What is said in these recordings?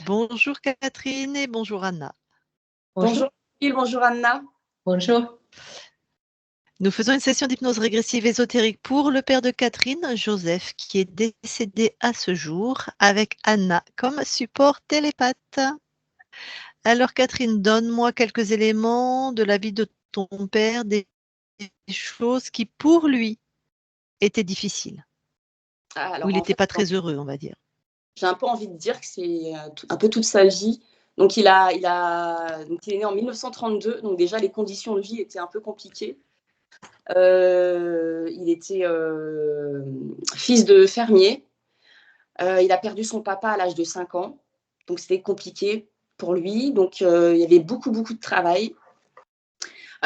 Bonjour Catherine et bonjour Anna. Bonjour Phil, bonjour Anna. Bonjour. Nous faisons une session d'hypnose régressive ésotérique pour le père de Catherine, Joseph, qui est décédé à ce jour, avec Anna comme support télépathe. Alors Catherine, donne-moi quelques éléments de la vie de ton père, des choses qui pour lui étaient difficiles, où il n'était pas très heureux, on va dire. J'ai un peu envie de dire que c'est un peu toute sa vie. Donc il est né en 1932, donc déjà les conditions de vie étaient un peu compliquées. Il était fils de fermier. Il a perdu son papa à l'âge de 5 ans, donc c'était compliqué pour lui. Donc il y avait beaucoup de travail.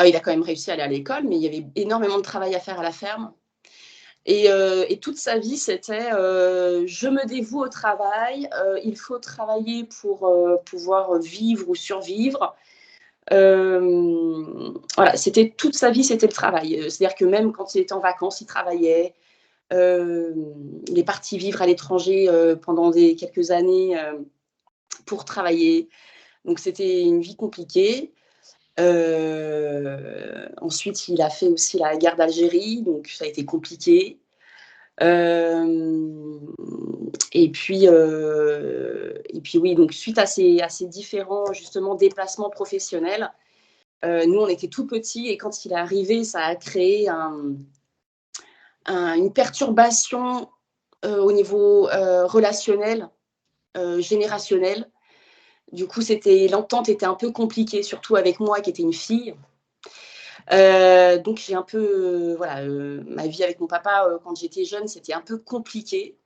Il a quand même réussi à aller à l'école, mais il y avait énormément de travail à faire à la ferme. Et toute sa vie, c'était je me dévoue au travail, il faut travailler pour pouvoir vivre ou survivre. Voilà, c'était toute sa vie, c'était le travail. C'est-à-dire que même quand il était en vacances, il travaillait. Il est parti vivre à l'étranger pendant quelques années pour travailler. Donc c'était une vie compliquée. Ensuite, il a fait aussi la guerre d'Algérie, donc ça a été compliqué. Et puis oui, donc suite à ces différents justement déplacements professionnels, nous on était tout petits et quand il est arrivé, ça a créé une perturbation au niveau relationnel, générationnel. Du coup, l'entente était un peu compliquée, surtout avec moi qui était une fille. Donc j'ai un peu ma vie avec mon papa quand j'étais jeune, c'était un peu compliqué.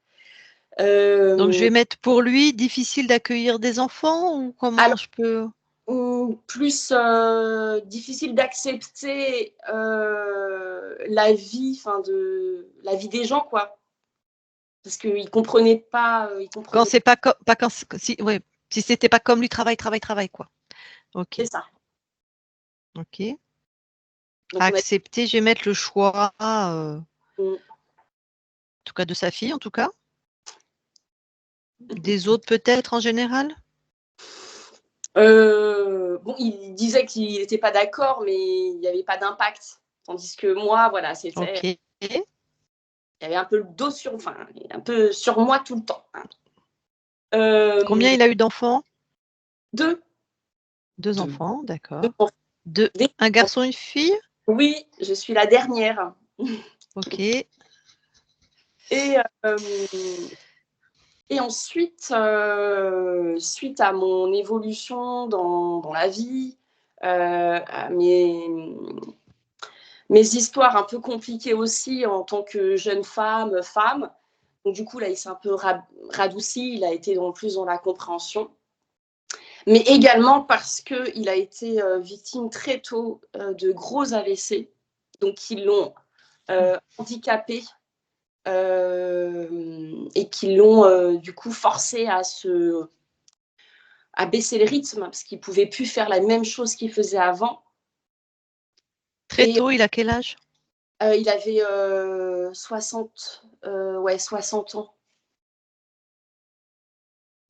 Donc je vais mettre pour lui difficile d'accueillir des enfants ou comment alors, je peux plus difficile d'accepter la vie des gens, quoi, parce qu'il comprenait pas quand c'est pas quand si c'était pas comme lui travail quoi. OK. C'est ça. OK. Donc accepter, je vais mettre le choix en tout cas de sa fille en tout cas. Des autres peut-être en général? Bon, il disait qu'il n'était pas d'accord, mais il n'y avait pas d'impact. Tandis que moi, voilà, c'était. OK. Il y avait un peu le dos un peu sur moi tout le temps. Combien il a eu d'enfants? 2. 2 enfants, d'accord. 2. Un garçon, une fille? Oui, je suis la dernière. OK. Et ensuite, suite à mon évolution dans la vie, à mes histoires un peu compliquées aussi en tant que jeune femme. Donc du coup, là, il s'est un peu radouci, il a été plus dans la compréhension. Mais également parce qu'il a été victime très tôt de gros AVC, donc qui l'ont handicapé et qui l'ont du coup forcé à baisser le rythme parce qu'il ne pouvait plus faire la même chose qu'il faisait avant. Très tôt, il a quel âge? Il avait 60 ans.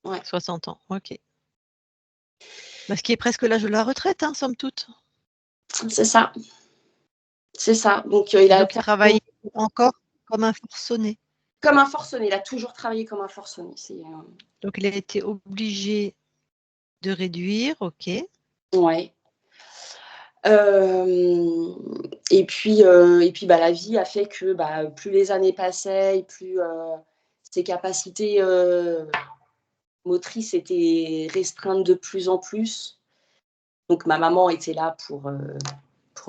Ouais. 60 ans, OK. Ce qui est presque l'âge de la retraite, hein, somme toute. C'est ça. C'est ça. Donc il travaille encore comme un forcené. Comme un forcené. Il a toujours travaillé comme un forcené. Donc il a été obligé de réduire, OK. Ouais. Et puis la vie a fait que plus les années passaient, plus ses capacités motrices étaient restreintes de plus en plus. Donc ma maman était là pour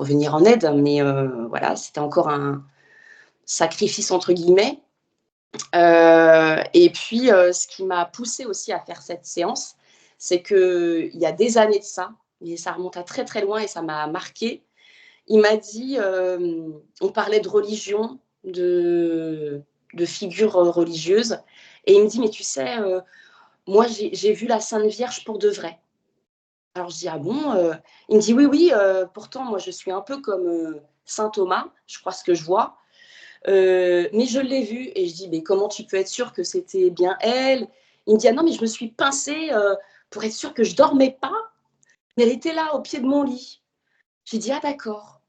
venir en aide, mais voilà, c'était encore un sacrifice entre guillemets. Et puis ce qui m'a poussée aussi à faire cette séance, c'est qu'il y a des années de ça, mais ça remonte à très très loin et ça m'a marquée. Il m'a dit, on parlait de religion, de figures religieuses, et il me dit, mais tu sais, moi j'ai vu la Sainte Vierge pour de vrai. Alors je dis, ah bon Il me dit, oui, pourtant moi je suis un peu comme Saint Thomas, je crois ce que je vois, mais je l'ai vue, et je dis, mais comment tu peux être sûre que c'était bien elle? Il me dit, ah non, mais je me suis pincée pour être sûre que je dormais pas. Mais elle était là, au pied de mon lit. J'ai dit, ah d'accord.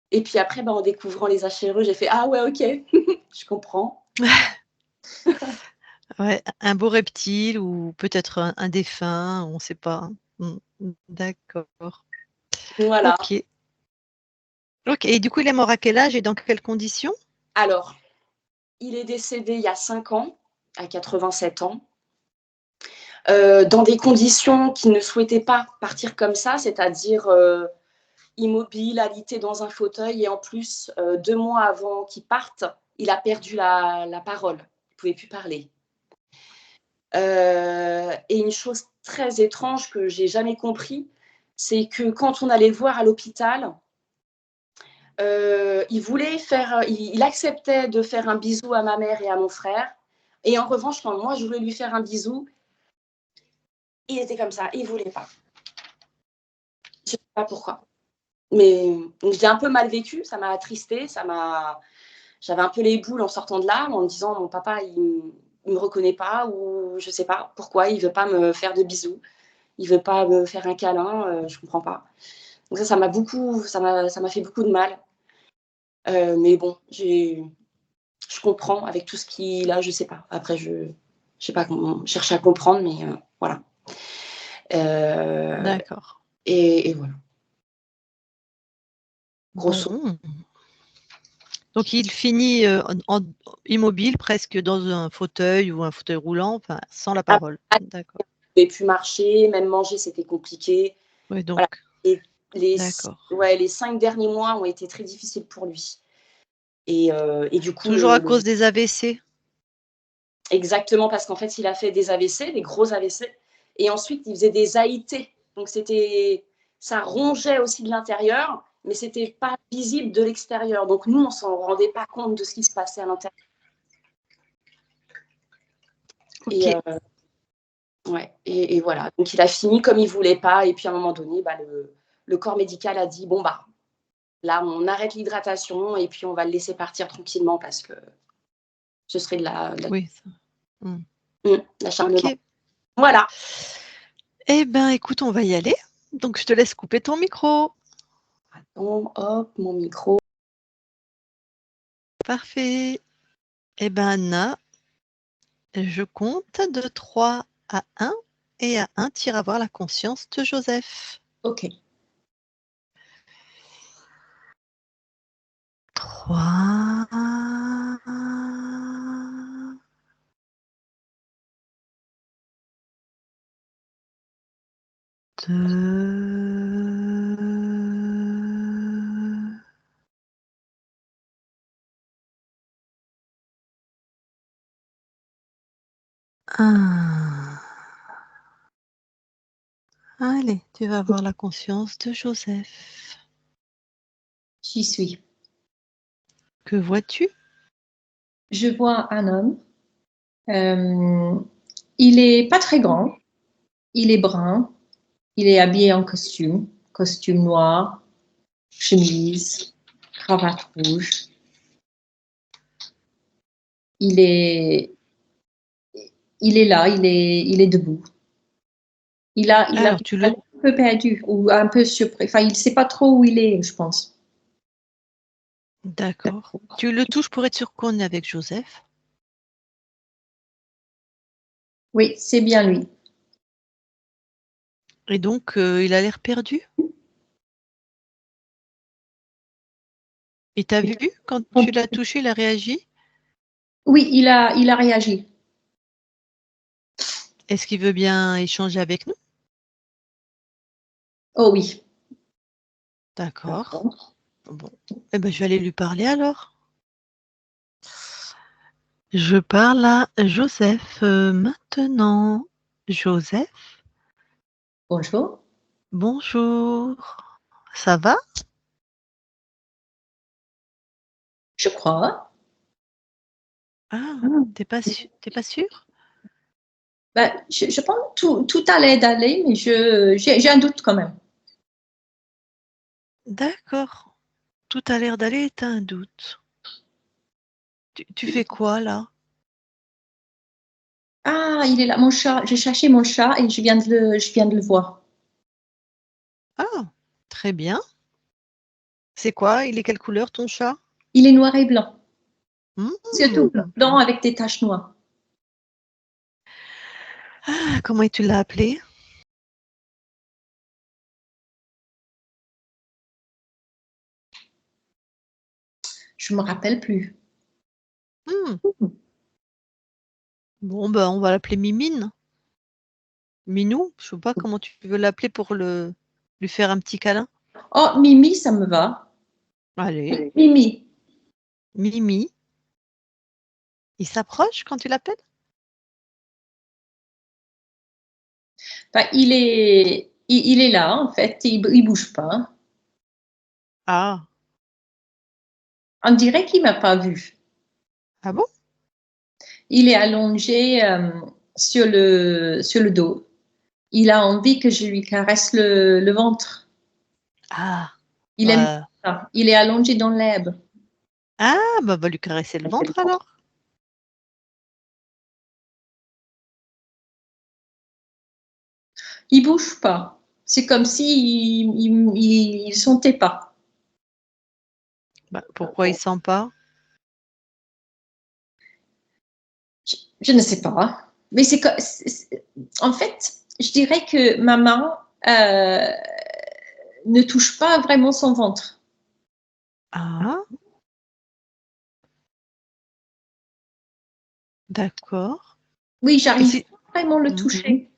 Et puis après, en découvrant les HRE, j'ai fait, ah ouais, ok, je comprends. Ouais, un beau reptile ou peut-être un défunt, on ne sait pas. D'accord. Voilà. Ok. Ok. Et du coup, il est mort à quel âge et dans quelles conditions? Alors, il est décédé il y a 5 ans, à 87 ans, dans des conditions qu'il ne souhaitait pas partir comme ça, c'est-à-dire immobile, alité dans un fauteuil. Et en plus, 2 mois avant qu'il parte, il a perdu la parole. Il ne pouvait plus parler. Et une chose très étrange que j'ai jamais compris, c'est que quand on allait le voir à l'hôpital, il acceptait de faire un bisou à ma mère et à mon frère. Et en revanche, quand moi je voulais lui faire un bisou, il était comme ça, il voulait pas. Je sais pas pourquoi. Mais j'ai un peu mal vécu, ça m'a attristée, j'avais un peu les boules en sortant de là, en me disant mon papa il me reconnaît pas, ou je sais pas pourquoi il veut pas me faire de bisous, il veut pas me faire un câlin, je comprends pas. Donc ça m'a fait beaucoup de mal. Mais bon, je comprends avec tout ce qu'il a, je sais pas. Après je sais pas comment chercher à comprendre, mais voilà. D'accord. Et voilà. Grosso. Bon. Donc il finit immobile, presque dans un fauteuil ou un fauteuil roulant, enfin, sans la parole. D'accord. Je ne pouvais plus marcher, même manger, c'était compliqué. Oui, Voilà. donc, Et d'accord. les 5 derniers mois ont été très difficiles pour lui. Et du coup, Toujours à cause des AVC? exactement, parce qu'en fait, il a fait des AVC, des gros AVC. Et ensuite, il faisait des AIT. Donc, ça rongeait aussi de l'intérieur, mais ce n'était pas visible de l'extérieur. Donc, nous, on ne s'en rendait pas compte de ce qui se passait à l'intérieur. Ok. Et, ouais, et voilà. Donc, il a fini comme il ne voulait pas. Et puis, à un moment donné, le corps médical a dit, bon, là, on arrête l'hydratation et puis on va le laisser partir tranquillement parce que ce serait de Oui. l'acharnement. Ok. Voilà. Eh ben, écoute, on va y aller. Donc, je te laisse couper ton micro. Attends, hop, mon micro. Parfait. Eh ben, Anna, je compte de 3 à 1 et à 1, tu iras voir la conscience de Joseph. Ok. 3, 2, 1. Allez, tu vas voir la conscience de Joseph. J'y suis. Que vois-tu? Je vois un homme. Il est pas très grand. Il est brun. Il est habillé en costume noir, chemise, cravate rouge. Il est là. Il est debout. Il a Alors, tu le, un peu perdu ou un peu surpris. Enfin, il ne sait pas trop où il est, je pense. d'accord. Tu le touches pour être sûr qu'on est avec Joseph. Oui, c'est bien lui. Et donc, il a l'air perdu. Il t'a vu quand tu l'as touché, il a réagi? Oui, il a réagi. Est-ce qu'il veut bien échanger avec nous? Oh oui. D'accord. Bon. Eh ben, je vais aller lui parler alors. Je parle à Joseph maintenant. Joseph, Bonjour. bonjour. Ça va? Je crois. Ah, t'es pas sûr? Ben, je pense que tout allait d'aller, mais j'ai un doute quand même. D'accord. Tout a l'air d'aller et t'as un doute. Tu fais quoi là? Ah, il est là, mon chat. J'ai cherché mon chat et je viens de le voir. Ah, très bien. C'est quoi? Il est quelle couleur ton chat? Il est noir et blanc. C'est tout Mmh. blanc avec des taches noires. Ah, comment tu l'as appelé? Je me rappelle plus. Mmh. Bon, ben, on va l'appeler Mimine. Minou? Je sais pas comment tu veux l'appeler pour lui faire un petit câlin. Oh, Mimi, ça me va. Allez, Mimi. Mimi. Il s'approche quand tu l'appelles? Bah, il est là, en fait. Il bouge pas. Ah. On dirait qu'il m'a pas vu. Ah bon? Il est allongé sur le dos. Il a envie que je lui caresse le ventre. Ah. Il aime Bah, ça. Il est allongé dans l'herbe. bah, va lui caresser le ventre alors. Il bouge pas. C'est comme si il sentait pas. Bah, pourquoi il sent pas? Je ne sais pas. Mais en fait, je dirais que maman ne touche pas vraiment son ventre. Ah, d'accord. Oui, Et j'arrive si pas vraiment le Mmh. toucher.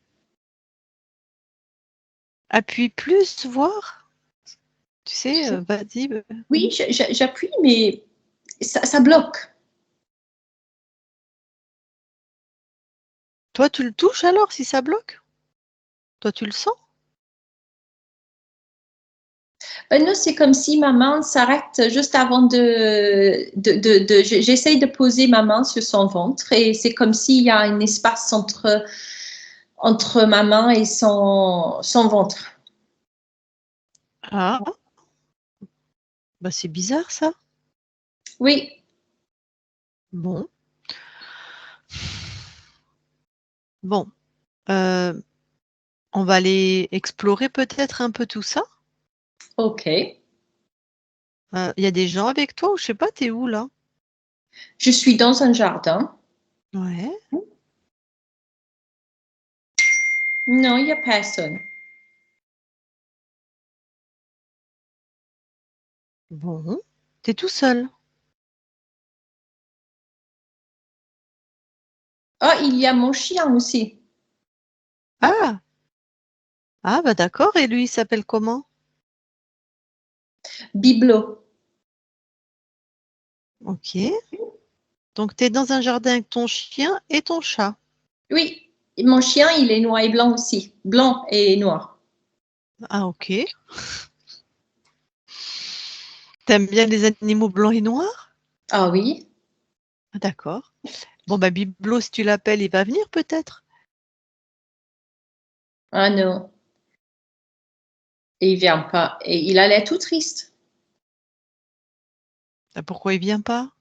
Appuie plus, voir? Tu sais, vas-y, Oui, j'appuie, mais ça bloque. toi tu le touches alors si ça bloque? Toi tu le sens? Non, c'est comme si ma main s'arrête juste avant j'essaye de poser ma main sur son ventre et c'est comme s'il y a un espace entre ma main et son ventre. Ah, bah, c'est bizarre ça. Oui, Bon. Bon, heu, on va aller explorer peut-être un peu tout ça? ok. Il y a des gens avec toi ou je sais pas, tu es où là? Je suis dans un jardin. Ouais, Non, il n'y a personne. bon. Tu es tout seul? Oh, il y a mon chien aussi. Ah! Ah bah, d'accord, et lui il s'appelle comment? Biblo. OK. Donc tu es dans un jardin avec ton chien et ton chat? Oui, et mon chien, il est noir et blanc aussi. Blanc et noir. Ah OK. Tu aimes bien les animaux blancs et noirs? Ah oui? Ah d'accord. Bon bah, Biblo, si tu l'appelles, il va venir peut-être? Ah non, il vient pas. Et il a l'air tout triste. Ah, pourquoi il vient pas?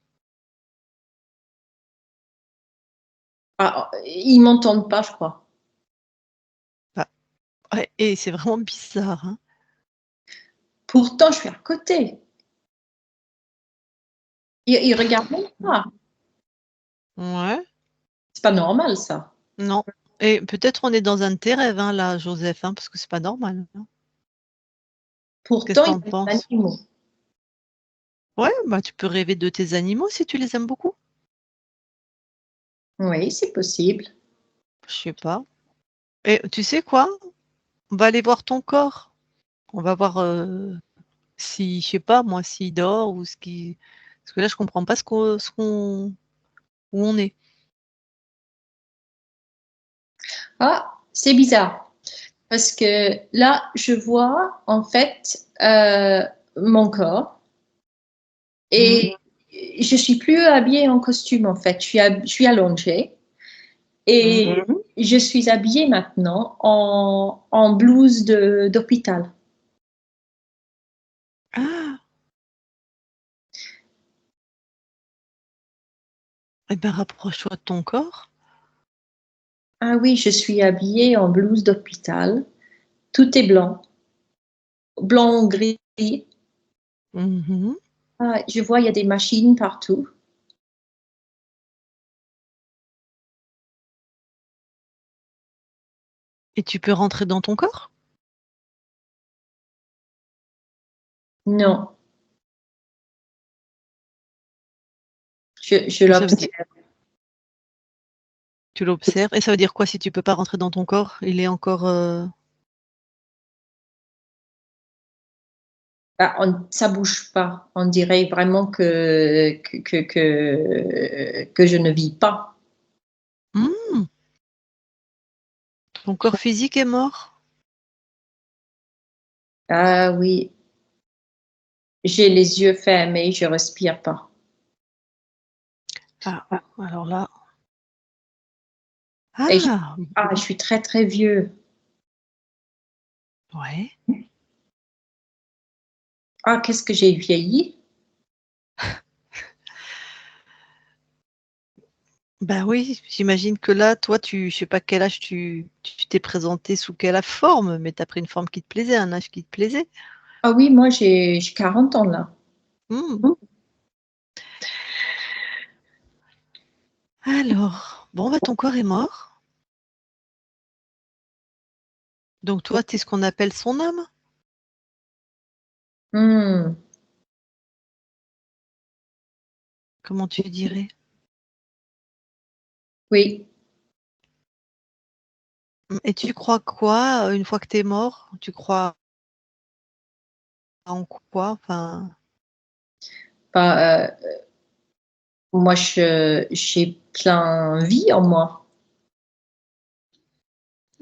Ah, ils m'entendent pas, je crois. Bah, ouais, et c'est vraiment bizarre, hein? Pourtant, je suis à côté. Il regarde même pas. Ouais, C'est pas normal, ça. non, et peut-être on est dans un de tes rêves, hein, là, Joseph, hein, parce que c'est pas normal, hein. Qu'est-ce Pourtant, que tu il en aime les penses? animaux. Ouais, bah, tu peux rêver de tes animaux si tu les aimes beaucoup. Oui, c'est possible. Je sais pas, et tu sais quoi? On va aller voir ton corps. On va voir, si je sais pas moi, s'il dort ou parce que là, je comprends pas où on est. Ah, c'est bizarre. Parce que là, je vois, en fait, mon corps Mmh. et je suis plus habillée en costume, en fait. Je suis allongée Mmh. et je suis habillée maintenant en blouse d'hôpital. Ah! Et ben, rapproche-toi de ton corps. Ah oui, je suis habillée en blouse d'hôpital. Tout est blanc. Blanc, gris. Mhm. Ah, je vois, il y a des machines partout. Et tu peux rentrer dans ton corps? Non, je Ça veut l'observe. dire, tu l'observes. Et ça veut dire quoi si tu peux pas rentrer dans ton corps? Il est encore. Bah, ça bouge pas. On dirait vraiment que je ne vis pas. Hmm, ton corps physique est mort? Ah oui, j'ai les yeux fermés, je respire pas. Ah, alors là. Et je, Ah, je suis très très vieux. ouais. Ah, qu'est-ce que j'ai vieilli? Bah oui, j'imagine que là, toi, je sais pas quel âge tu t'es présenté sous quelle forme, mais tu as pris une forme qui te plaisait, un âge qui te plaisait. Ah oui, moi j'ai 40 ans là. Hmm. Alors, bon, bah ton corps est mort. Donc toi, tu es ce qu'on appelle son âme? Hmm. Comment tu dirais? Oui. Et tu crois quoi une fois que tu es mort? Tu crois en quoi? Enfin, Bah, moi j'ai plein vie en moi.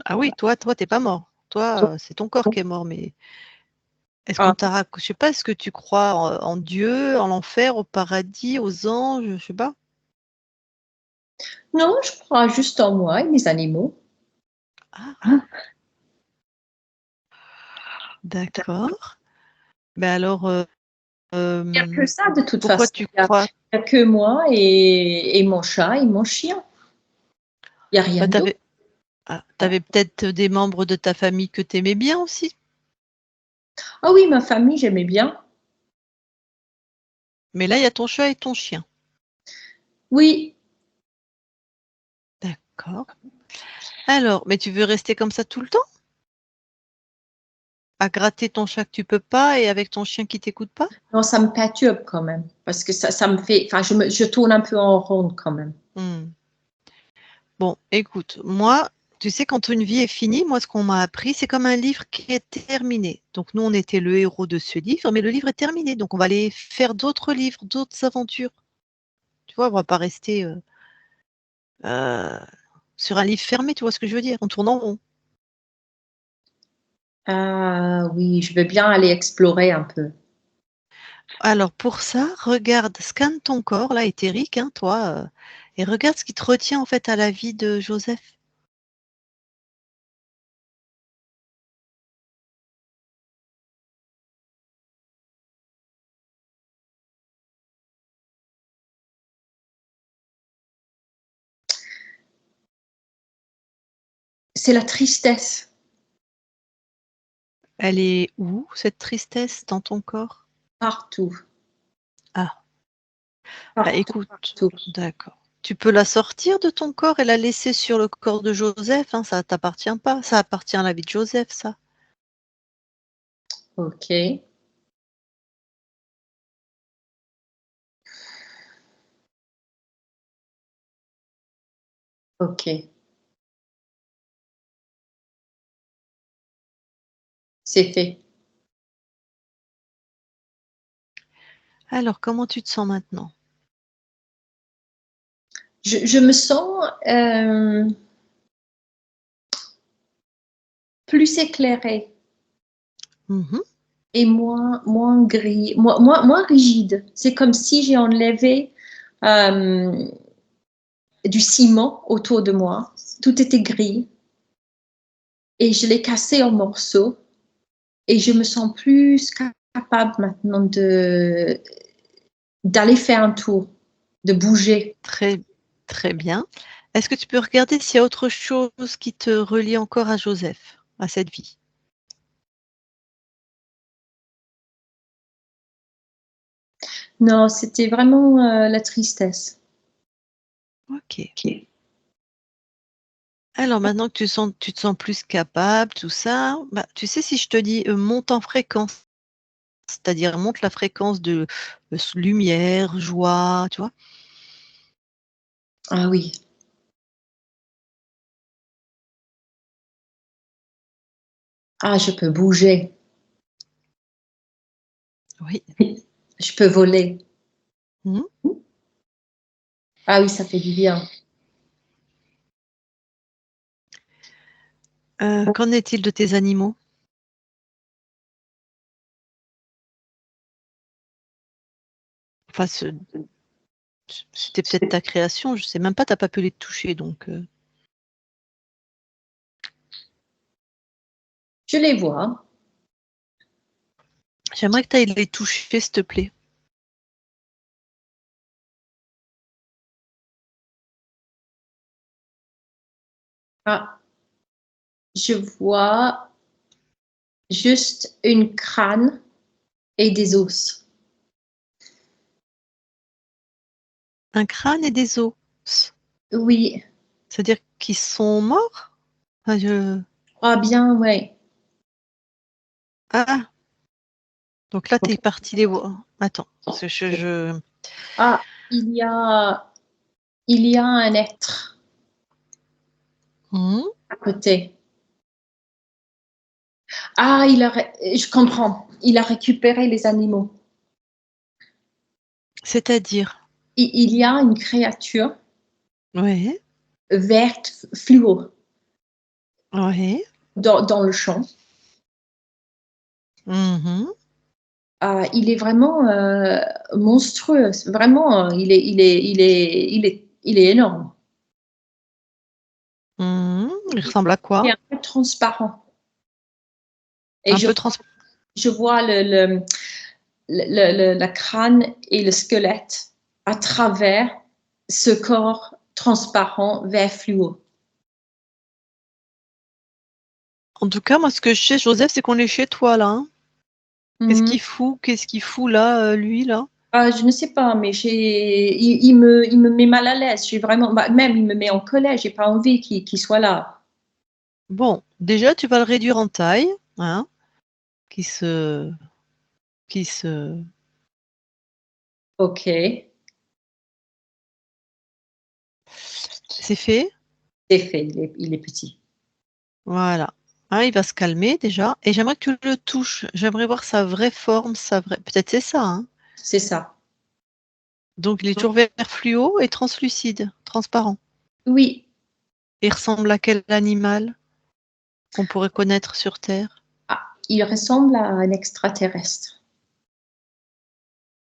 ah oui, toi, t'es pas mort. Toi, c'est ton corps qui est mort, mais est-ce qu'on Ah, t'a je sais pas, est-ce que tu crois en Dieu, en l'enfer, au paradis, aux anges, je sais pas? non, je crois juste en moi et mes animaux. Ah, d'accord. Ben alors, Il n'y a que ça de toute pourquoi façon. tu Il crois? n'y a que moi et mon chat et mon chien. Il n'y a rien Bah, d'autre. t'avais peut-être des membres de ta famille que tu aimais bien aussi? Ah oui, ma famille, j'aimais bien. Mais là, il y a ton chat et ton chien. Oui, D'accord. Alors, mais tu veux rester comme ça tout le temps? À gratter ton chat que tu peux pas et avec ton chien qui t'écoute pas? non, ça me perturbe quand même. Parce que ça me fait. Enfin, je tourne un peu en rond quand même. Mmh. Bon, écoute, moi, tu sais, quand une vie est finie, moi, ce qu'on m'a appris, c'est comme un livre qui est terminé. Donc nous, on était le héros de ce livre, mais le livre est terminé. Donc on va aller faire d'autres livres, d'autres aventures. Tu vois? On va pas rester, heu, sur un livre fermé, tu vois ce que je veux dire? On tourne en rond. Ah oui, je veux bien aller explorer un peu. Alors pour ça, regarde, scanne ton corps là, éthérique, hein, toi, et regarde ce qui te retient en fait à la vie de Joseph. C'est la tristesse Elle est où cette tristesse dans ton corps? partout. Ah, bah Partout, écoute, partout. d'accord. Tu peux la sortir de ton corps et la laisser sur le corps de Joseph, hein, ça t'appartient pas, ça appartient à la vie de Joseph, ça. Ok, ok. C'est fait. Alors comment tu te sens maintenant? Je me sens plus éclairée Mmh. et moins gris, moins rigide. C'est comme si j'ai enlevé euh, du ciment autour de moi. Tout était gris et je l'ai cassé en morceaux et je me sens plus capable maintenant d'aller faire un tour, de bouger. Très, très bien. Est-ce que tu peux regarder s'il y a autre chose qui te relie encore à Joseph, à cette vie? Non, c'était vraiment la tristesse. OK. Alors maintenant que tu te sens plus capable, tout ça, bah, tu sais, si je te dis, monte en fréquence, c'est-à-dire monte la fréquence de, lumière, joie, tu vois? Ah oui. Ah, je peux bouger. Oui. Je peux voler. Mmh. Ah oui, ça fait du bien. Qu'en est-il de tes animaux? Enfin, c'était peut-être ta création, je sais même pas, tu as pas pu les toucher donc Je les vois. j'aimerais que tu ailles les toucher, s'il te plaît. Ah, je vois juste une crâne et des os. Un crâne et des os. Oui. C'est-à-dire qu'ils sont morts? Enfin, Ah bien, ouais. ah! Donc là, tu es parti les voir. Attends, parce que Ah, il y a un être Mmh. à côté. Ah, je comprends. Il a récupéré les animaux. C'est-à-dire? Il y a une créature Ouais, verte fluo ouais. dans le champ. Mmh. Il est vraiment monstrueux. Vraiment, il est énorme. Mmh. Il ressemble à Il est quoi? un peu transparent. Et Un peu trans je vois la crâne et le squelette à travers ce corps transparent vert fluo. En tout cas, moi, ce que je sais, Joseph, c'est qu'on est chez toi, là, hein. Qu'est-ce Mhm. qu'il fout? Qu'est-ce qu'il fout là, lui, là? Ah, je ne sais pas, mais il me met mal à l'aise. J'ai vraiment, même il me met en colère. J'ai pas envie qu'il soit là. Bon, déjà, tu vas le réduire en taille, hein, qu'il se qu'il se Ok, c'est fait? c'est fait. Il est petit. Voilà. Hein, il va se calmer déjà et j'aimerais que tu le touches. J'aimerais voir sa vraie forme, sa vraie peut-être c'est ça, hein? C'est ça. Donc il est toujours vert fluo et translucide, transparent. Oui. Il ressemble à quel animal qu'on pourrait connaître sur terre? Ah, il ressemble à un extraterrestre.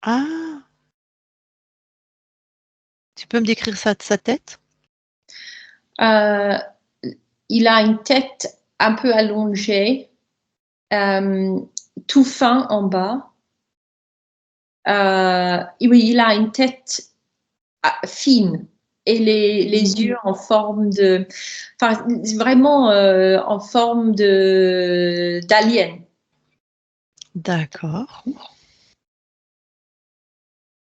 Ah! Tu peux me décrire sa tête? Euh, il a une tête un peu allongée, euh, tout fin en bas. Oui, il a une tête fine et les yeux en forme de, enfin, vraiment en forme d'alien. D'accord.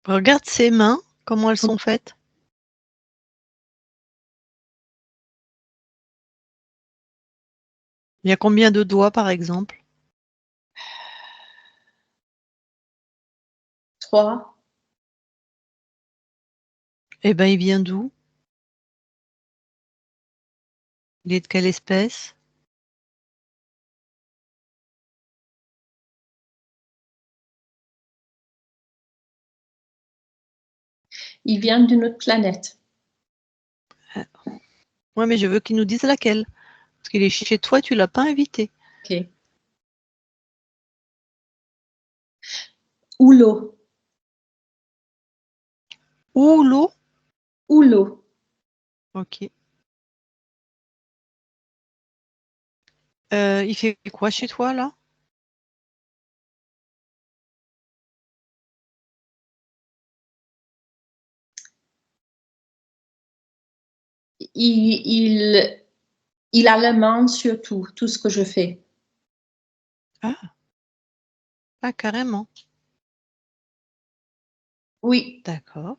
Regarde ses mains, comment elles sont faites. Il y a combien de doigts, par exemple? 3. Eh ben, il vient d'où? Il est de quelle espèce? Il vient d'une autre planète. Ouais, mais je veux qu'il nous dise laquelle. Parce qu'il est chez toi, tu l'as pas invité. Ok. Oulo. Ou l'eau? Oulo. OK. Il fait quoi chez toi, là? il a la main sur tout ce que je fais. Ah, carrément. Oui, D'accord.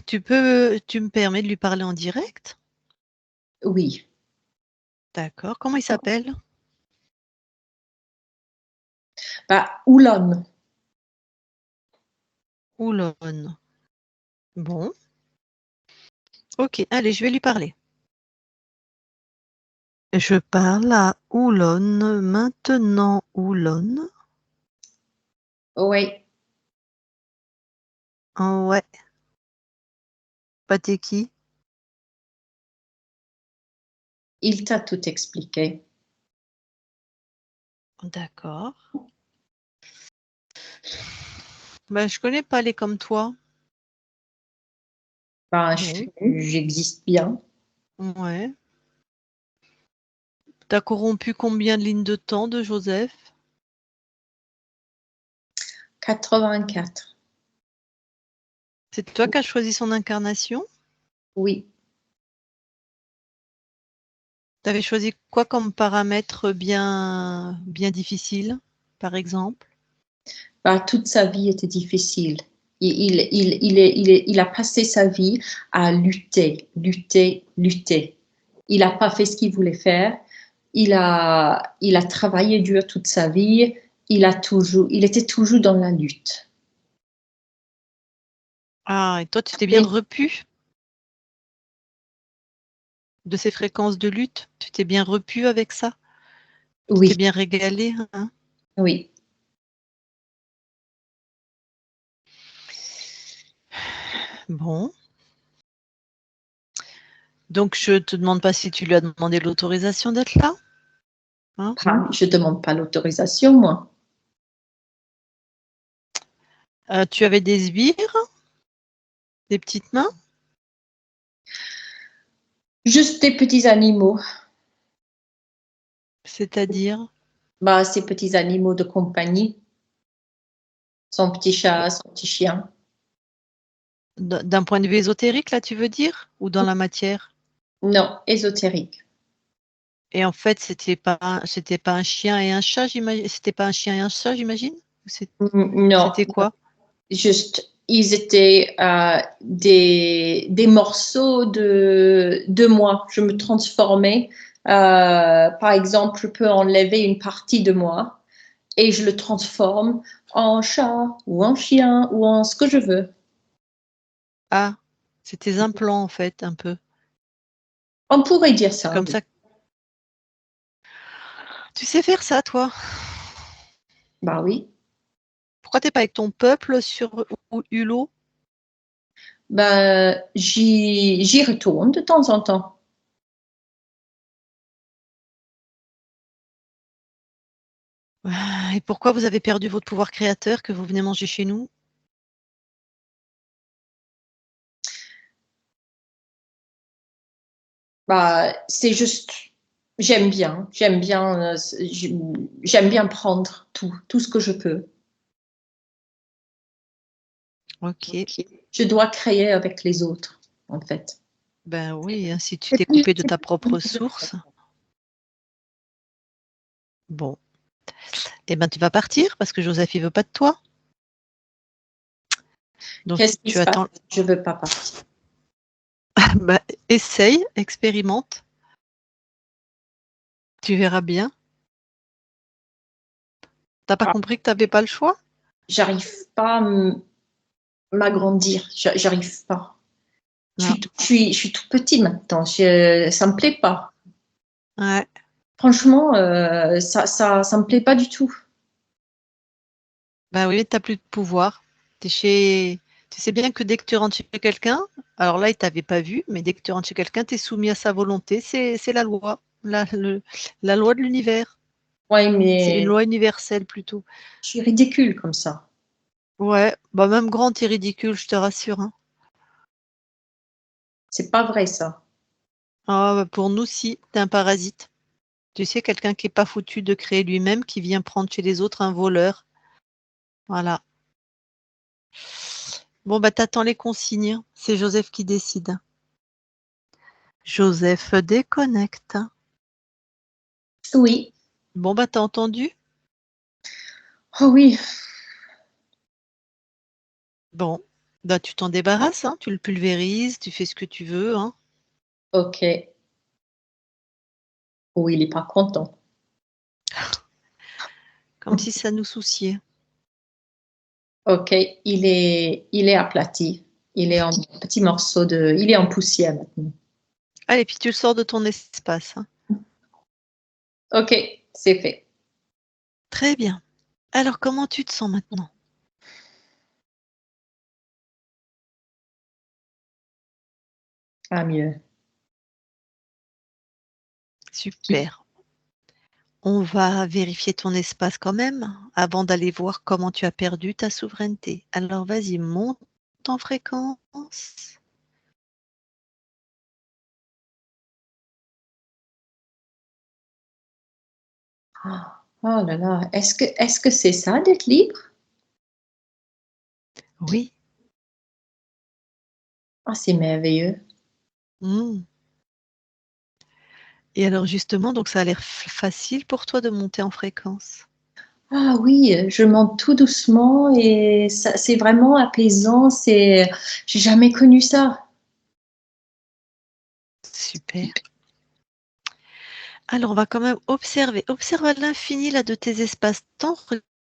Tu me permets de lui parler en direct? oui. D'accord. Comment il s'appelle? Oulon. Oulon. Bon. Ok, allez, je vais lui parler. Je parle à Oulon maintenant, Oulon. Oui, Oh, ouais. Pas t'es qui? il t'a tout expliqué. D'accord. Ben, je connais pas les comme toi. Bon. J'existe bien. Ouais. T'as corrompu combien de lignes de temps de Joseph? 84. C'est toi qui as choisi son incarnation? Oui. T'avais choisi quoi comme paramètre bien difficile, par exemple? Toute sa vie était difficile. Il a passé sa vie à lutter. Il n'a pas fait ce qu'il voulait faire. Il a travaillé dur toute sa vie. Il était toujours dans la lutte. Ah, et toi, tu t'es bien repu de ces fréquences de lutte? Tu t'es bien repu avec ça? Tu t'es Oui, bien régalé, hein? oui. Bon. Donc, je te demande pas si tu lui as demandé l'autorisation d'être là? Hein? Je ne demande pas l'autorisation, moi. Tu avais des sbires? Des petites mains? Juste des petits animaux. C'est-à-dire? Ces petits animaux de compagnie. Son petit chat, son petit chien. D'un point de vue ésotérique, là, tu veux dire? Ou dans la matière? Non, ésotérique. Et en fait, c'était pas un chien et un chat, j'imagine? C'était pas un chien et un chat, j'imagine? Non, C'était quoi? juste, ils étaient des morceaux de moi. Je me transformais. Par exemple, je peux enlever une partie de moi et je le transforme en chat ou en chien ou en ce que je veux. Ah, c'est tes implants, en fait, un peu. On pourrait dire C'est ça. comme ça. Tu sais faire ça, toi? Oui. Pourquoi t'es pas avec ton peuple sur Hulot? J'y retourne de temps en temps. Et pourquoi vous avez perdu votre pouvoir créateur que vous venez manger chez nous? C'est juste, j'aime bien prendre tout ce que je peux. Ok. Je dois créer avec les autres, en fait. Ben oui, hein, si tu t'es coupé de ta propre source. Bon. Eh ben, tu vas partir parce que Joseph, il veut pas de toi. Donc, Qu'est-ce qui tu se passe? attends. Je ne veux pas partir. Bah, essaye, expérimente. Tu verras bien. T'as pas compris que tu n'avais pas le choix? J'arrive pas à m'agrandir. J'arrive pas. Non. Je suis tout petit maintenant. Ça me plaît pas. Ouais. Franchement, ça me plaît pas du tout. Bah oui, tu n'as plus de pouvoir. Tu sais bien que dès que tu rentres chez quelqu'un, alors là, il t'avait pas vu, mais dès que tu rentres chez quelqu'un, tu es soumis à sa volonté. C'est la loi, la loi de l'univers. Ouais, C'est une mais loi universelle plutôt. je suis ridicule comme ça. Ouais, bah même grand, t'es ridicule, je te rassure, hein. C'est pas vrai, ça. Ah, bah, pour nous, si, t'es un parasite. Tu sais, quelqu'un qui est pas foutu de créer lui-même, qui vient prendre chez les autres un voleur. Voilà. Bon, bah, t'attends les consignes. C'est Joseph qui décide. Joseph déconnecte. Oui. Bon, bah, t'as entendu? Oh oui. Bon, bah, tu t'en débarrasses, hein, tu le pulvérises, tu fais ce que tu veux, hein. Ok. Oh, il n'est pas content. Comme si ça nous souciait. Ok, il est aplati. Il est en petits morceaux de. Il est en poussière maintenant. Allez, puis tu le sors de ton espace, hein. Ok, c'est fait. Très bien. Alors, comment tu te sens maintenant? Ah, mieux. Super. On va vérifier ton espace quand même avant d'aller voir comment tu as perdu ta souveraineté. Alors, vas-y, monte en fréquence. Oh là là, est-ce que c'est ça d'être libre? Oui. Ah, c'est merveilleux. Mmh. Et alors justement, donc ça a l'air facile pour toi de monter en fréquence? Ah oui, je monte tout doucement et ça, c'est vraiment apaisant. J'ai jamais connu ça. Super. Alors on va quand même observer. Observe à l'infini là de tes espaces-temps.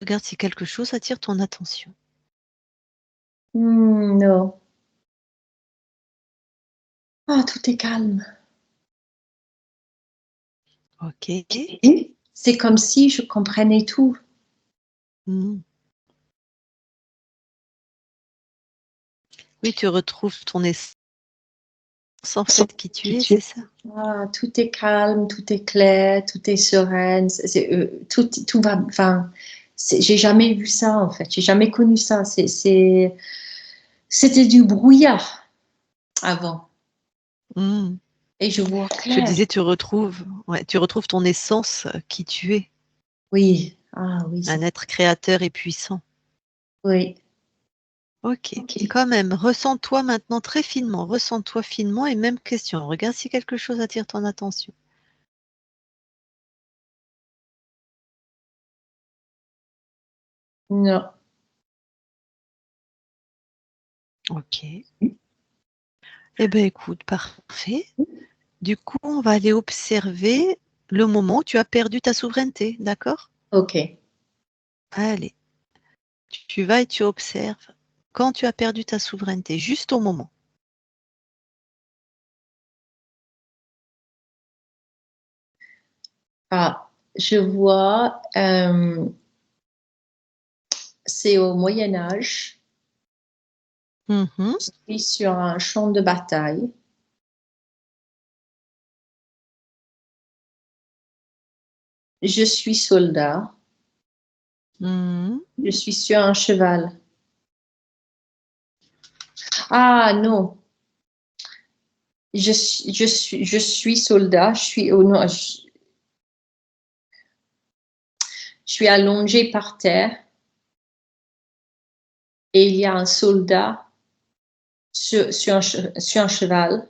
Regarde si quelque chose attire ton attention. Non. Ah, tout est calme. OK. C'est comme si je comprenais tout. Mmh. Oui, tu retrouves ton essence en fait, qui tu es, c'est ça? Ah, tout est calme, tout est clair, tout est serein. Tout va. Enfin, j'ai jamais vu ça en fait. J'ai jamais connu ça. C'était du brouillard avant. Mmh. Et je vois Je clair. disais tu retrouves ton essence, qui tu es, Oui. Ah oui, un être créateur et puissant. oui. OK. Ok. Quand même, ressens-toi maintenant très finement, ressens-toi finement et même question. Regarde si quelque chose attire ton attention. Non. OK. Eh ben, écoute, parfait. Du coup, on va aller observer le moment où tu as perdu ta souveraineté, d'accord? Ok. Allez, tu vas et tu observes quand tu as perdu ta souveraineté, juste au moment. Ah, je vois. C'est au Moyen Âge. Mmh. Je suis sur un champ de bataille. Je suis soldat. Mmh. Je suis sur un cheval. Ah non, je suis soldat. Je suis, oh non, je suis allongé par terre et il y a un soldat sur un cheval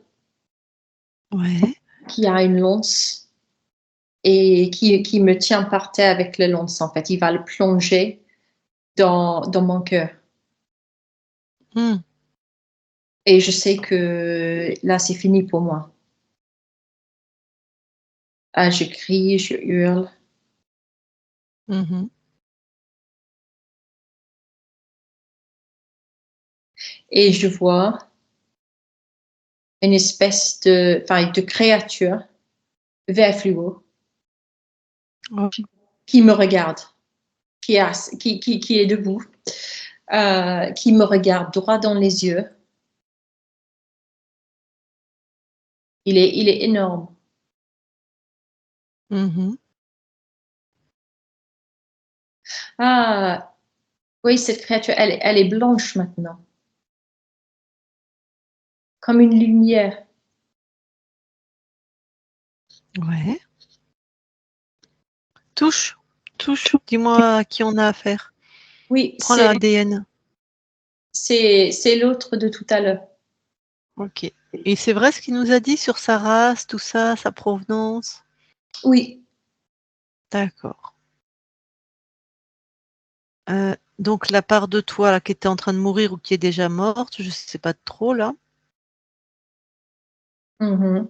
Ouais. qui a une lance et qui me tient par terre avec la lance. En fait, il va le plonger dans mon cœur. Mmh. Et je sais que là, c'est fini pour moi. Ah, je crie, je hurle. Mmh. Et je vois une espèce de créature vert fluo Oh. qui me regarde, qui est debout, qui me regarde droit dans les yeux. Il est énorme. Mmh. Ah, oui, cette créature, elle est blanche maintenant, comme une lumière. Ouais. Touche, touche, dis-moi à qui on a affaire. Oui, Prends l'ADN. C'est l'autre de tout à l'heure. Ok. Et c'est vrai ce qu'il nous a dit sur sa race, tout ça, sa provenance? Oui. D'accord. Donc la part de toi là, qui était en train de mourir ou qui est déjà morte, je ne sais pas trop là. Mhm.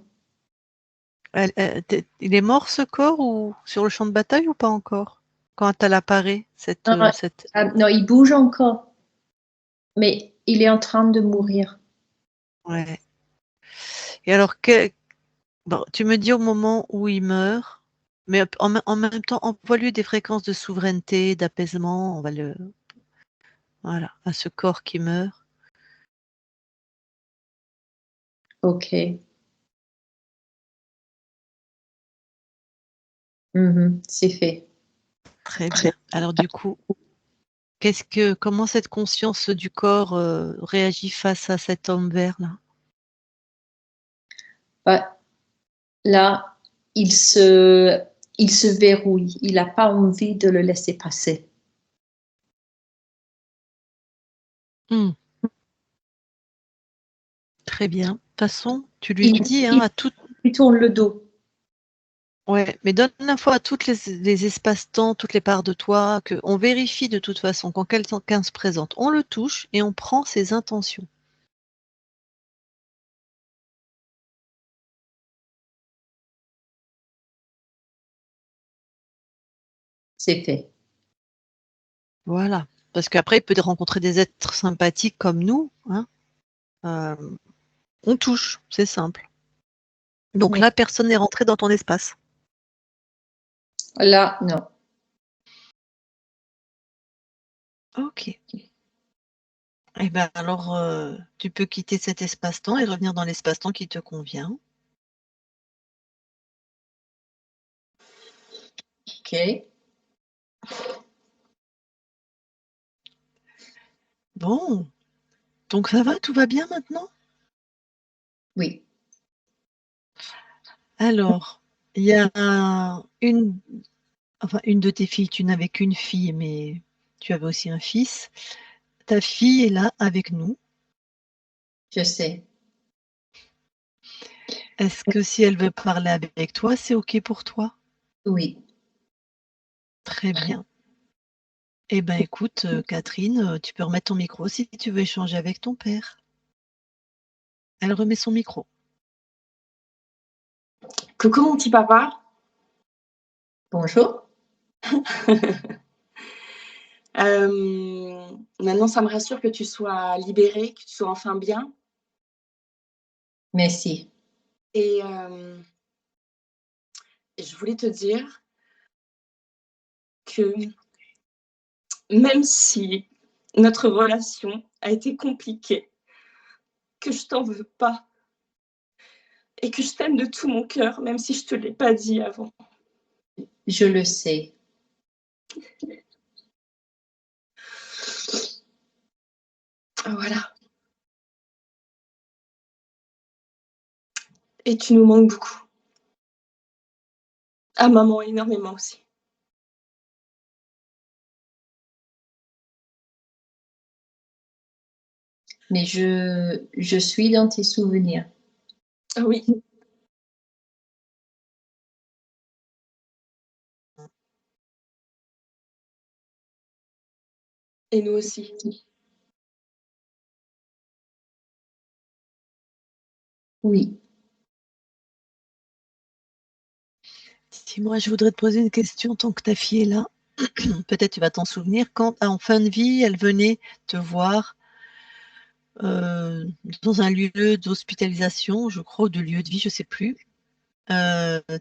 Il est mort ce corps ou sur le champ de bataille ou pas encore? Quand elle apparaît, Non, il bouge encore, mais il est en train de mourir. Ouais. Et alors, bon, tu me dis au moment où il meurt, mais en même temps, envoie-lui des fréquences de souveraineté, d'apaisement, on va voilà, à ce corps qui meurt. Ok. Mhm. C'est fait. Très bien. Alors du coup, comment cette conscience du corps réagit face à cet homme vert là? Bah, là, il se verrouille. Il n'a pas envie de le laisser passer. Hmm. Très bien. De toute façon, tu lui Il, dis il, à tout. il tourne le dos. Ouais, mais donne l'info à toutes les espaces-temps, toutes les parts de toi, qu'on vérifie de toute façon quand quelqu'un se présente, on le touche et on prend ses intentions. C'est fait. Voilà. Parce qu'après, il peut rencontrer des êtres sympathiques comme nous, hein. On touche, c'est simple. Donc Mais là, personne n'est rentré dans ton espace. là, non. Ok. Eh ben alors, tu peux quitter cet espace-temps et revenir dans l'espace-temps qui te convient. Ok. Bon, donc ça va, tout va bien maintenant? Oui. Alors, il y a une de tes filles, tu n'avais qu'une fille, mais tu avais aussi un fils. Ta fille est là avec nous. Je sais. Est-ce que si elle veut parler avec toi, c'est OK pour toi? Oui. Très bien. Eh ben écoute, Catherine, tu peux remettre ton micro si tu veux échanger avec ton père. Elle remet son micro. Coucou mon petit papa. Bonjour. Maintenant, ça me rassure que tu sois libérée, que tu sois enfin bien. Merci. Et je voulais te dire que même si notre relation a été compliquée, que je t'en veux pas et que je t'aime de tout mon cœur, même si je te l'ai pas dit avant. Je le sais. Voilà. Et tu nous manques beaucoup. À maman, énormément aussi. Mais je suis dans tes souvenirs. Ah oui. Et nous aussi. Oui. Dis-moi, je voudrais te poser une question tant que ta fille est là. Peut-être tu vas t'en souvenir. Quand, en fin de vie, elle venait te voir dans un lieu d'hospitalisation, je crois, ou de lieu de vie, je ne sais plus.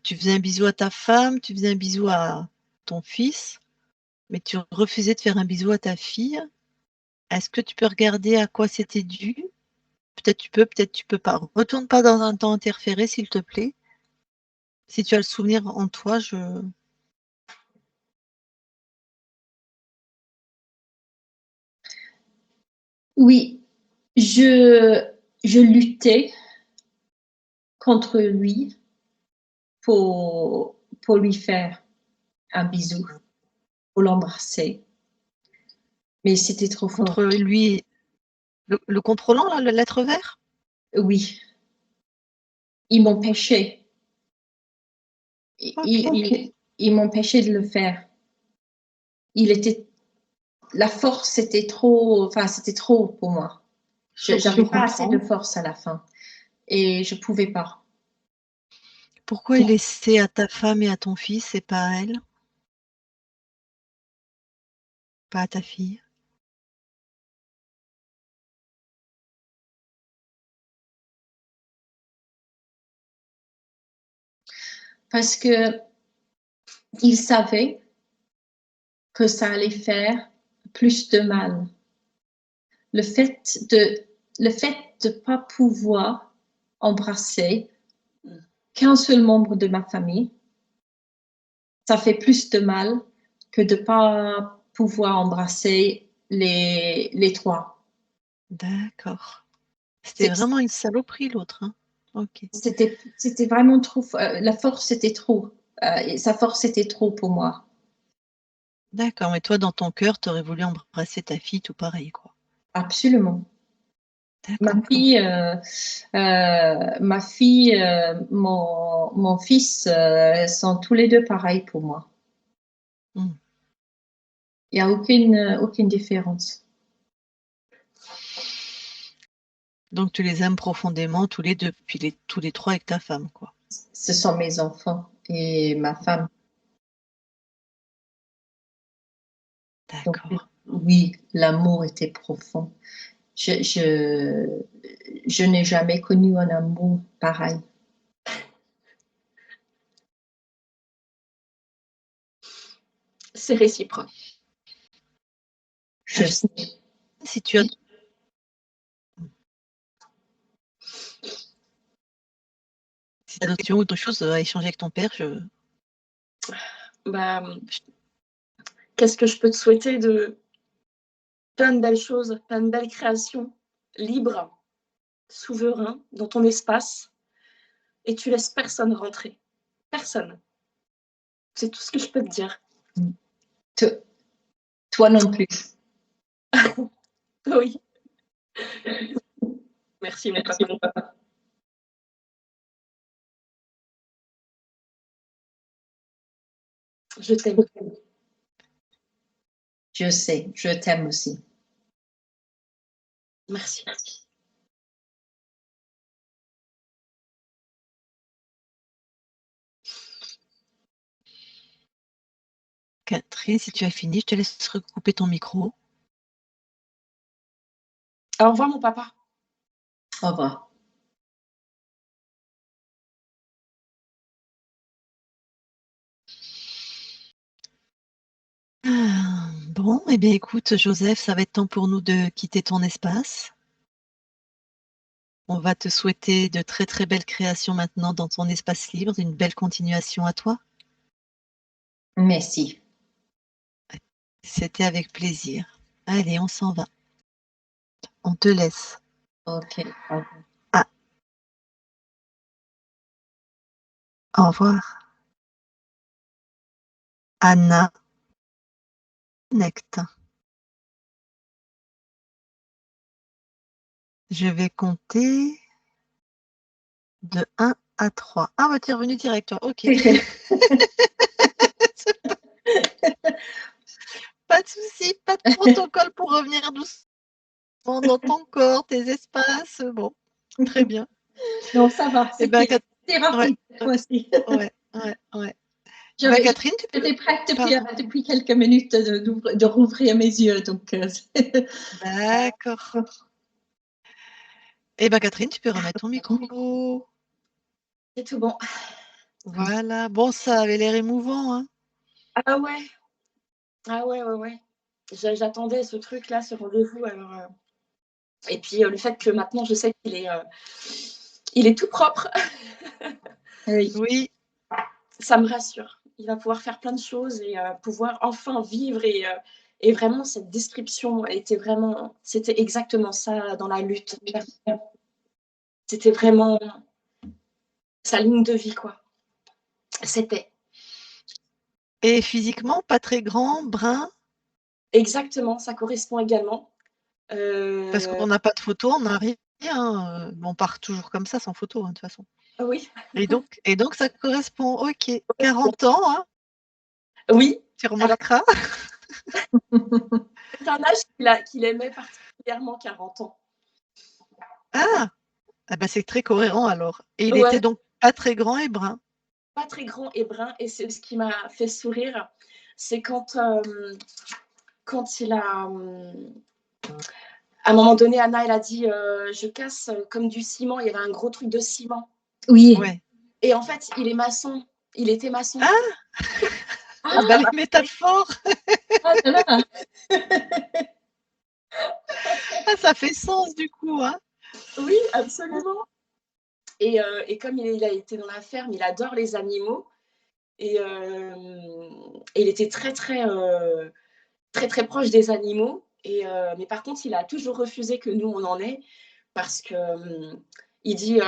Tu faisais un bisou à ta femme, tu faisais un bisou à ton fils, mais tu refusais de faire un bisou à ta fille. Est-ce que tu peux regarder à quoi c'était dû? Peut-être tu peux pas. Retourne pas dans un temps interféré, s'il te plaît. Si tu as le souvenir en toi, Oui. Je luttais contre lui pour lui faire un bisou, pour l'embrasser. Mais c'était trop fort. contre lui Le contrôlant, là, le lettre vert? Oui. Il m'empêchait. Il m'empêchait de le faire. La force, c'était trop pour moi. J'avais pas assez de force à la fin. Et je pouvais pas. Pourquoi il laissait à ta femme et à ton fils et pas à elle? Pas à ta fille? Parce que il savait que ça allait faire plus de mal. Le fait de pas pouvoir embrasser qu'un seul membre de ma famille, ça fait plus de mal que de pas pouvoir embrasser les trois. D'accord. C'était vraiment une saloperie, l'autre, hein? OK. C'était vraiment trop. La force était trop. Sa force était trop pour moi. D'accord, mais toi, dans ton cœur, tu aurais voulu embrasser ta fille tout pareil, quoi? Absolument. D'accord. Ma fille, mon fils sont tous les deux pareils pour moi. Mmh. Il n'y a aucune différence. Donc tu les aimes profondément tous les 2, puis tous les 3 avec ta femme, quoi? Ce sont mes enfants et ma femme. Donc, D'accord. oui, l'amour était profond. Je n'ai jamais connu un amour pareil. C'est réciproque. Je sais. Si tu as d'autres questions ou d'autres choses à échanger avec ton père, Qu'est-ce que je peux te souhaiter de plein de belles choses, plein de belles créations, libres, souverain dans ton espace, et tu laisses personne rentrer. Personne. C'est tout ce que je peux te dire. Toi non plus. Oui. Merci, mon papa. Je t'aime. Je sais, je t'aime aussi. Merci. Catherine, si tu as fini, je te laisse recouper ton micro. Au revoir, mon papa. Au revoir. Bon, eh bien écoute, Joseph, ça va être temps pour nous de quitter ton espace. On va te souhaiter de très très belles créations maintenant dans ton espace libre, une belle continuation à toi. Merci. C'était avec plaisir. Allez, on s'en va. On te laisse. Ok. Au revoir. Anna Connect. Je vais compter de 1 à 3. Ah, bah, tu es revenu direct, toi. OK. Pas de souci, pas de protocole pour revenir doucement dans ton corps, tes espaces. Bon, très bien. Non, ça va. Ben, C'était rapide cette fois-ci. Ouais. Ben, Catherine, tu peux... J'étais prête depuis quelques minutes de rouvrir mes yeux. Donc, D'accord. Eh ben, Catherine, tu peux remettre ton micro. C'est tout bon. Voilà. Bon, ça avait l'air émouvant, hein? Ah ouais. J'attendais ce truc-là, ce rendez-vous. Alors, et puis le fait que maintenant je sais qu'il est tout propre. oui. Ça me rassure. Il va pouvoir faire plein de choses et pouvoir enfin vivre. Et vraiment, cette description c'était exactement ça dans la lutte. C'était vraiment sa ligne de vie, quoi. C'était. Et physiquement, pas très grand, brun? Exactement, ça correspond également. Parce qu'on n'a pas de photo, on n'a rien. On part toujours comme ça, sans photo, de toute façon. Oui. Et donc, ça correspond. Ok. 40 ans, hein, Oui. tu remarqueras. C'est un âge qu'il aimait particulièrement, 40 ans. Ah, c'est très cohérent alors. Et il Ouais. était donc pas très grand et brun. Pas très grand et brun. Et c'est ce qui m'a fait sourire. C'est quand il a... à un moment donné, Anna, elle a dit je casse comme du ciment. Il y avait un gros truc de ciment. Oui. Ouais. Et en fait, il est maçon. Il était maçon. Les métaphores. Ça fait sens du coup, hein. Oui, absolument. Et comme il a été dans la ferme, il adore les animaux. Et il était très, très, très, très proche des animaux. Mais par contre, il a toujours refusé que nous, on en ait. Parce qu'il dit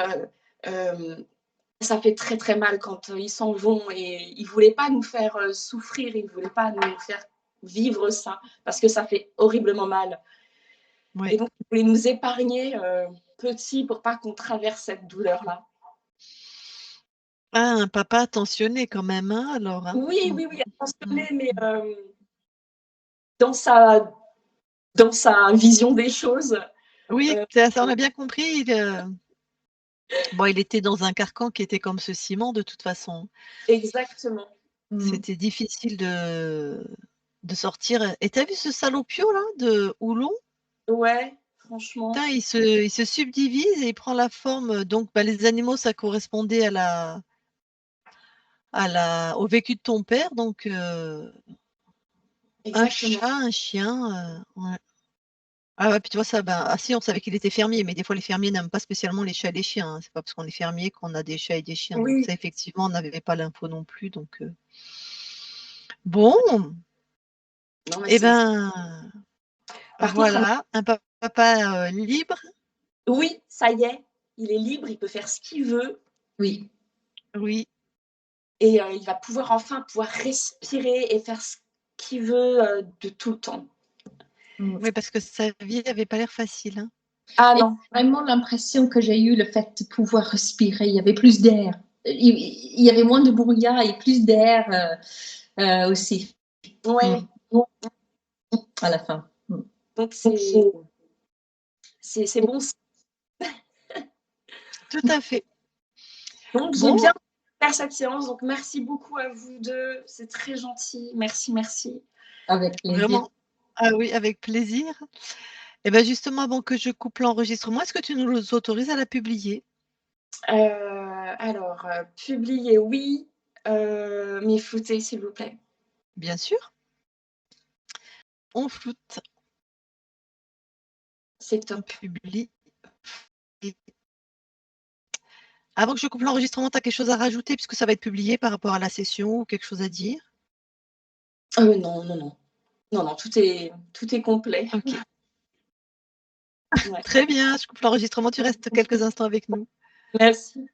ça fait très, très mal quand ils s'en vont. Et il ne voulait pas nous faire souffrir. Il ne voulait pas nous faire vivre ça. Parce que ça fait horriblement mal. Ouais. Et donc, il voulait nous épargner petits pour pas qu'on traverse cette douleur-là. Un papa attentionné quand même, hein, alors. Hein. Oui, attentionné, mais dans sa vision des choses. Oui, ça, on a bien compris. Il était dans un carcan qui était comme ce ciment de toute façon. Exactement. C'était difficile de sortir. Et t'as vu ce salopio là de Houlon? Ouais, franchement. Putain, il se subdivise et il prend la forme. Donc, les animaux, ça correspondait au vécu de ton père. Donc, un chat, un chien. Ouais. Ah ouais, puis tu vois ça, si, on savait qu'il était fermier, mais des fois les fermiers n'aiment pas spécialement les chats et les chiens. C'est pas parce qu'on est fermier qu'on a des chats et des chiens. Oui. Donc ça, effectivement, on n'avait pas l'info non plus. Donc bon, Non, et voilà, un papa libre. Oui, ça y est, il est libre, il peut faire ce qu'il veut. Oui. Oui. Et il va enfin pouvoir respirer et faire ce qu'il veut de tout le temps. Oui, parce que sa vie n'avait pas l'air facile. Hein. Ah non. Vraiment l'impression que j'ai eu, le fait de pouvoir respirer, il y avait plus d'air. Il y avait moins de brouillard et plus d'air aussi. Ouais. À la fin. Donc c'est bon. Tout à fait. Donc j'ai bien fait cette séance. Donc merci beaucoup à vous deux. C'est très gentil. Merci. Avec plaisir. Vraiment. Ah oui, avec plaisir. Et justement, avant que je coupe l'enregistrement, est-ce que tu nous autorises à la publier? Alors, publier, oui, mais flouter, s'il vous plaît. Bien sûr. On floute. C'est top. On publie. Avant que je coupe l'enregistrement, tu as quelque chose à rajouter puisque ça va être publié par rapport à la session ou quelque chose à dire? Non, tout est complet. Ok. Ouais. Très bien, je coupe l'enregistrement, tu restes quelques instants avec nous. Merci.